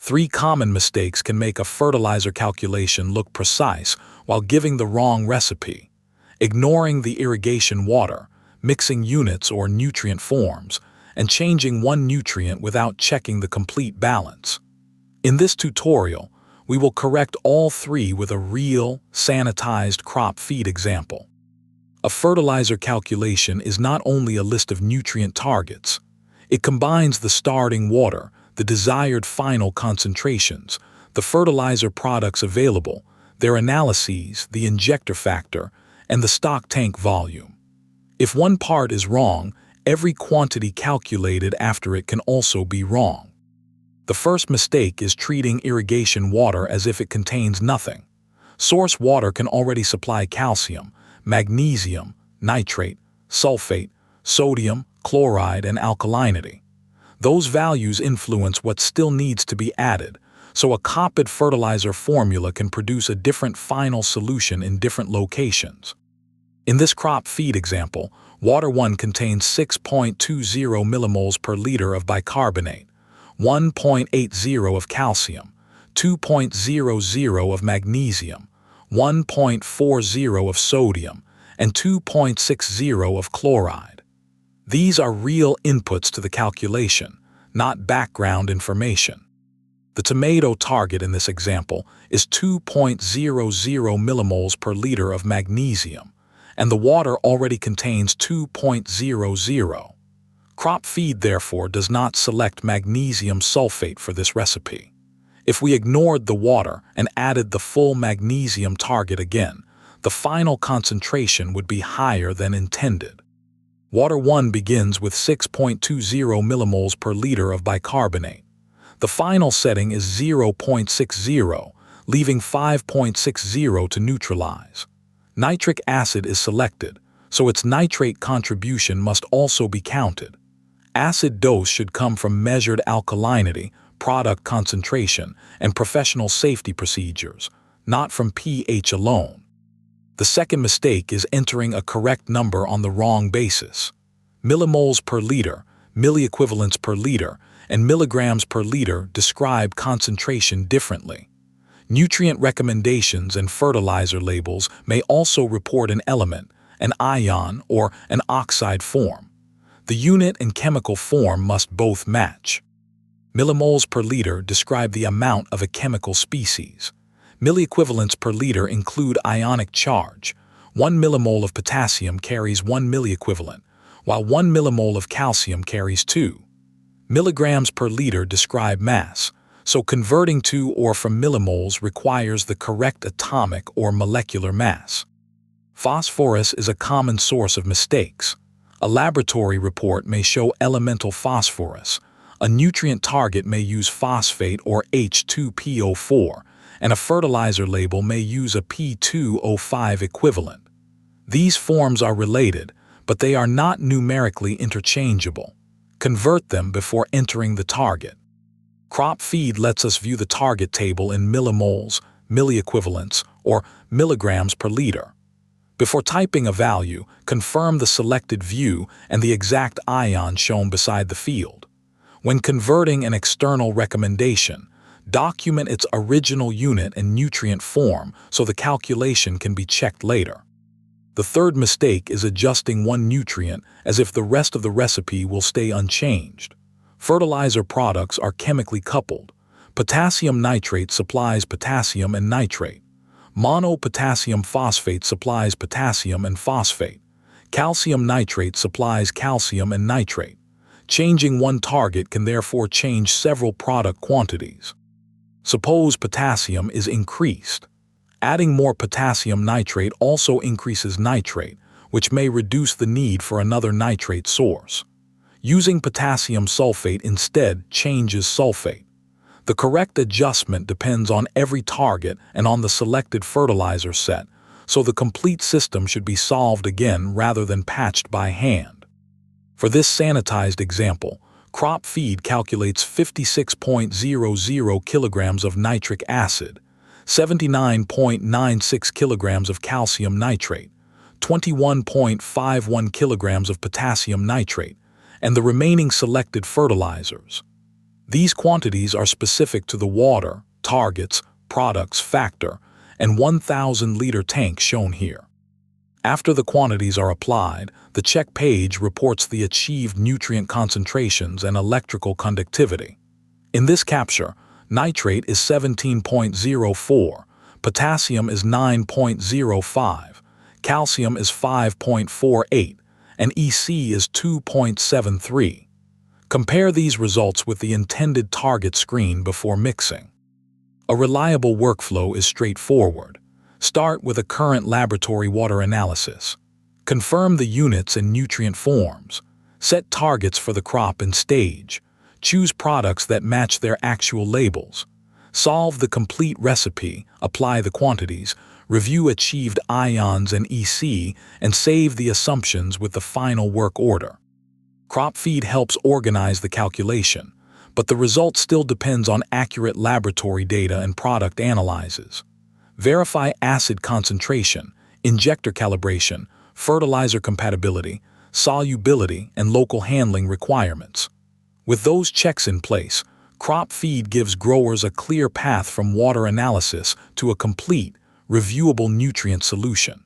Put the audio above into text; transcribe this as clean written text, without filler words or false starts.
3 common mistakes can make a fertilizer calculation look precise while giving the wrong recipe. Ignoring the irrigation water, mixing units or nutrient forms, and changing one nutrient without checking the complete balance. In this tutorial, we will correct all 3 with a real, sanitized crop feed example. A fertilizer calculation is not only a list of nutrient targets. It combines the starting water, the desired final concentrations, the fertilizer products available, their analyses, the injector factor, and the stock tank volume. If one part is wrong, every quantity calculated after it can also be wrong. The first mistake is treating irrigation water as if it contains nothing. Source water can already supply calcium, magnesium, nitrate, sulfate, sodium, chloride, and alkalinity. Those values influence what still needs to be added, so a copied fertilizer formula can produce a different final solution in different locations. In this crop feed example, water 1 contains 6.20 millimoles per liter of bicarbonate, 1.80 of calcium, 2.00 of magnesium, 1.40 of sodium, and 2.60 of chloride. These are real inputs to the calculation, not background information. The tomato target in this example is 2.00 millimoles per liter of magnesium, and the water already contains 2.00. Crop feed therefore does not select magnesium sulfate for this recipe. If we ignored the water and added the full magnesium target again, the final concentration would be higher than intended. Water 1 begins with 6.20 millimoles per liter of bicarbonate. The final setting is 0.60, leaving 5.60 to neutralize. Nitric acid is selected, so its nitrate contribution must also be counted. Acid dose should come from measured alkalinity, product concentration, and professional safety procedures, not from pH alone. The second mistake is entering a correct number on the wrong basis. Millimoles per liter, milliequivalents per liter, and milligrams per liter describe concentration differently. Nutrient recommendations and fertilizer labels may also report an element, an ion, or an oxide form. The unit and chemical form must both match. Millimoles per liter describe the amount of a chemical species. Milliequivalents per liter include ionic charge. 1 millimole of potassium carries 1 milliequivalent, while 1 millimole of calcium carries 2. Milligrams per liter describe mass, so converting to or from millimoles requires the correct atomic or molecular mass. Phosphorus is a common source of mistakes. A laboratory report may show elemental phosphorus. A nutrient target may use phosphate or H2PO4, and a fertilizer label may use a P2O5 equivalent. These forms are related, but they are not numerically interchangeable. Convert them before entering the target. Crop feed lets us view the target table in millimoles, milliequivalents, or milligrams per liter. Before typing a value, confirm the selected view and the exact ion shown beside the field. When converting an external recommendation, document its original unit and nutrient form so the calculation can be checked later. The third mistake is adjusting one nutrient as if the rest of the recipe will stay unchanged. Fertilizer products are chemically coupled. Potassium nitrate supplies potassium and nitrate. Monopotassium phosphate supplies potassium and phosphate. Calcium nitrate supplies calcium and nitrate. Changing one target can therefore change several product quantities. Suppose potassium is increased. Adding more potassium nitrate also increases nitrate, which may reduce the need for another nitrate source. Using potassium sulfate instead changes sulfate. The correct adjustment depends on every target and on the selected fertilizer set, so the complete system should be solved again rather than patched by hand. For this sanitized example, crop feed calculates 56.00 kilograms of nitric acid, 79.96 kilograms of calcium nitrate, 21.51 kilograms of potassium nitrate, and the remaining selected fertilizers. These quantities are specific to the water, targets, products, factor, and 1,000-liter tank shown here. After the quantities are applied, the check page reports the achieved nutrient concentrations and electrical conductivity. In this capture, nitrate is 17.04, potassium is 9.05, calcium is 5.48, and EC is 2.73. Compare these results with the intended target screen before mixing. A reliable workflow is straightforward. Start with a current laboratory water analysis. Confirm the units and nutrient forms. Set targets for the crop and stage. Choose products that match their actual labels. Solve the complete recipe, apply the quantities, review achieved ions and EC, and save the assumptions with the final work order. CropFeed helps organize the calculation, but the result still depends on accurate laboratory data and product analyses. Verify acid concentration, injector calibration, fertilizer compatibility, solubility, and local handling requirements. With those checks in place, CropFeed gives growers a clear path from water analysis to a complete, reviewable nutrient solution.